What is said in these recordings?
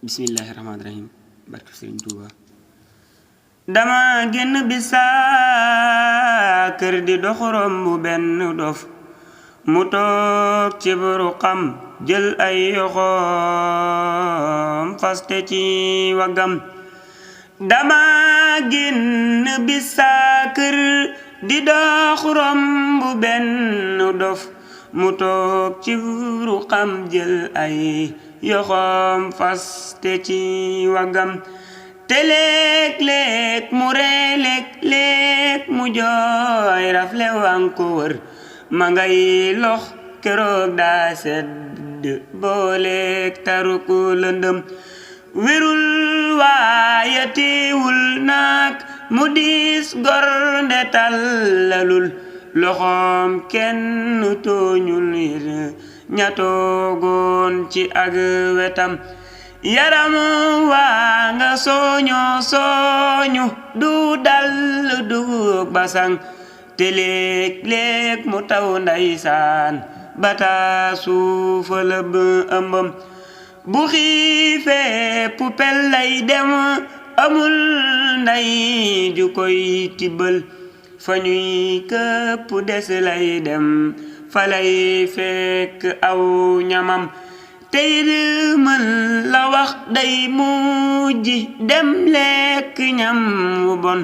Bismillahirrahmanirrahim. Barke Serigne Touba. Dama génn bisa kër di dox romb benn dof mu toog ci buru xam jël ay yoxoom faste ci wagam. Dama génn bisa kër di dox romb benn dof mu toog ci buru xam jël ay yoxoom faste ci wagam. te léeg-léeg mu ree léeg-léeg mu jooy rafle wan ko wër ma ngay lox keroog daa sedd booleeg taruku lëndëm wirul waaye teewul naag mu diis gor nde tallalul loxoom kenn tooñul ñatoogoon ci ak wetam. Yaram waa nga sooñu du dal du basang te léeg-léeg mu taw ndeysaan bata suufa lëb ëmbam. Bu xiifee pupel lay dem amul nday ju koy tibbal fa ñuy këpp des lay dem fa lay fekk aw ñamam. tey mën la wax day mujj dem lekk ñam wu bon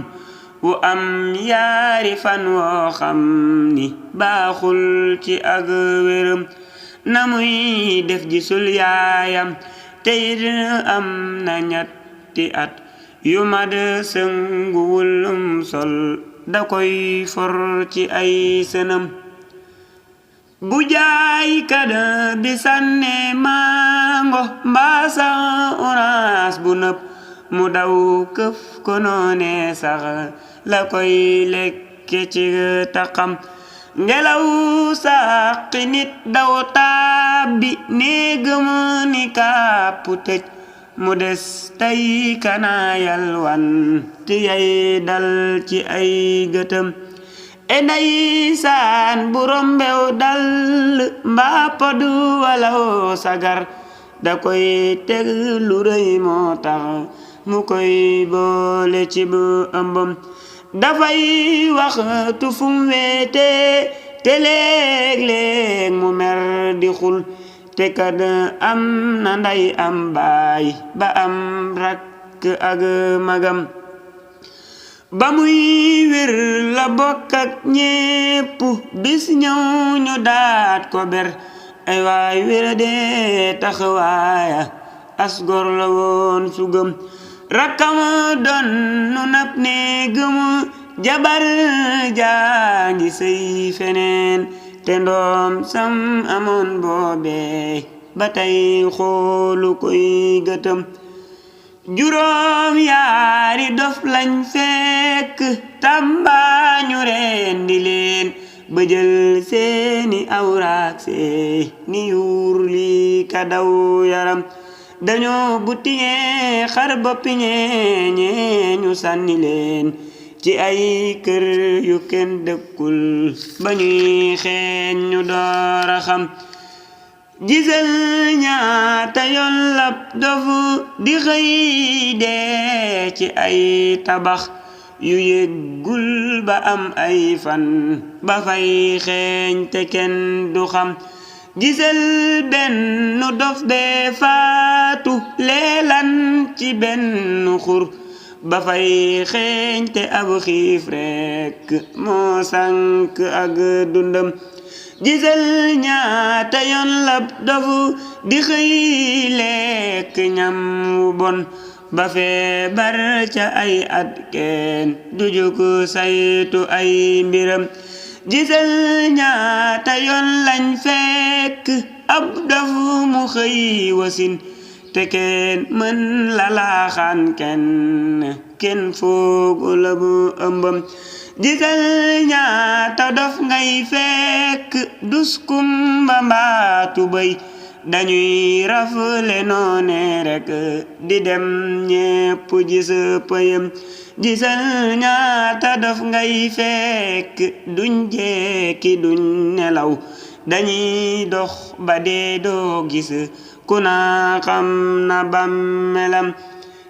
wu am yaari fan woo xam ni baaxul ci ak wéram. na muy def gisul yaayam tey am na ñetti at yu mad sënguwul sol da koy for ci ay sënam. bu jaay kada bi sànne mango mbaasa orange bu nëb mu daw këf ko noone sax la koy lekke ci taxam. ngelaw saqi nit daw tàbbi néegam ni kàpp tëj mu des tey kana yalwan te yay dal ci ay gëtëm. ndeysaan bu rombew dal mbaa pod walaw sagar da koy teg lu rëy moo tax mu koy boole ci bu ëmbam. dafay waxtu fum weete te léeg-léeg mu mer di xul te kad am na nday am baay ba am rakk ak magam. ba muy wér la bokk ak ñépp bis ñëw ñu daat ko ber ay waay wéra dee taxawaaya asgor la woon sugëm. rakkam doon nu nab ne gëm jabar jaangi sëy feneen te ndoom sam amoon boobee ba tey xoolu koy gëtëm. juróom yaari dof lañ fekk tàmbaañu rendi leen ba jël seeni awraak seeni yuur li ka daw yaram. dañoo butiñee xar boppi ñee ñu sànni leen ci ay kër yu kenn dëkkul ba ñuy xeeñ ñu door a xam. gisal ñaata yoon lab dofu di xëy dee ci ay tabax yu yëggul ba am ay fan ba fay xeeñ te kenn du xam. gisal benn dof bee faatu leelan ci benn xur ba fay xeeñ te ab xiif rekk moo sànk ak dundam. gisal ñaata yoon lab dofu di xëy lekk ñam wu bon ba feebar ca ay at kenn du jóg saytu ay mbiram. gisal ñaata yoon lañ fekk ab dofu mu xëy wasin te kenn mën la laaxaan kenn foogu la bu ëmbam. gisal ñaata dof ngay fekk duskum ba mbaatu bëy dañuy rafle noone rek di dem ñépp gis pëyam. gisal ñaata dof ngay fekk duñ jekki duñ nelaw dañuy dox ba dee doo gis ku naa xam na bàmmeelam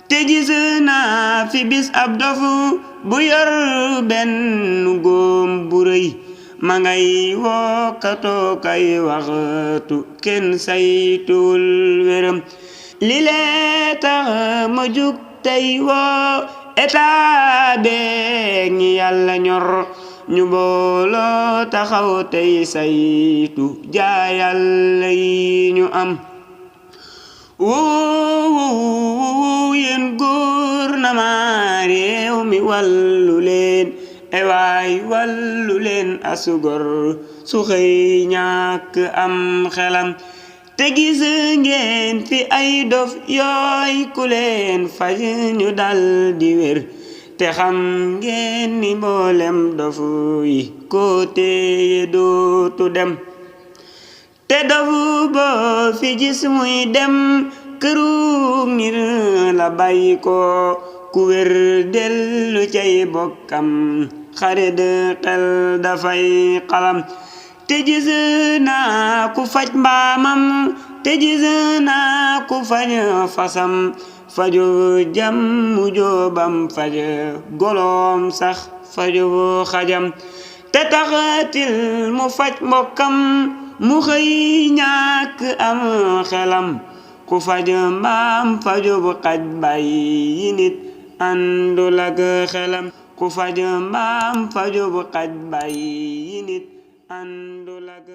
te gis naa fi bis ab dof bu yor benn góom bu rëy ma ngay wokkatoo kay waxtu kenn saytuwul wéram li lee tax ma jug tey woo état beeg ñi yàlla ñor ñu booloo taxaw tey saytu jaayàlla yi ñu am wuu yéen gouvernement réew mi wàllu leen ewaay wàllu leen asugor su xëy ñàkk am xelam te gis ngeen fi ay dof yooy ku leen faj ñu dal di wér te xam ngeen ni mboolem dofu yi ko téye dootu dem te dofu boo fi gis muy dem këru ngir la bàyyi ko ku wér dellu cay bokkam xare de xel dafay xalam te gis naa ku faj mbaamam te gis naa ku faj fasam faju jàmmu joobam faj goloom sax faju xajam te taxatil mu faj mbokkam mu xëy ñàkk am xelam ku faj mbaam faju bu xaj bàyyi nit àndul ak xelam ku faj mbaam faju bu xaj bàyyi nit àndul ak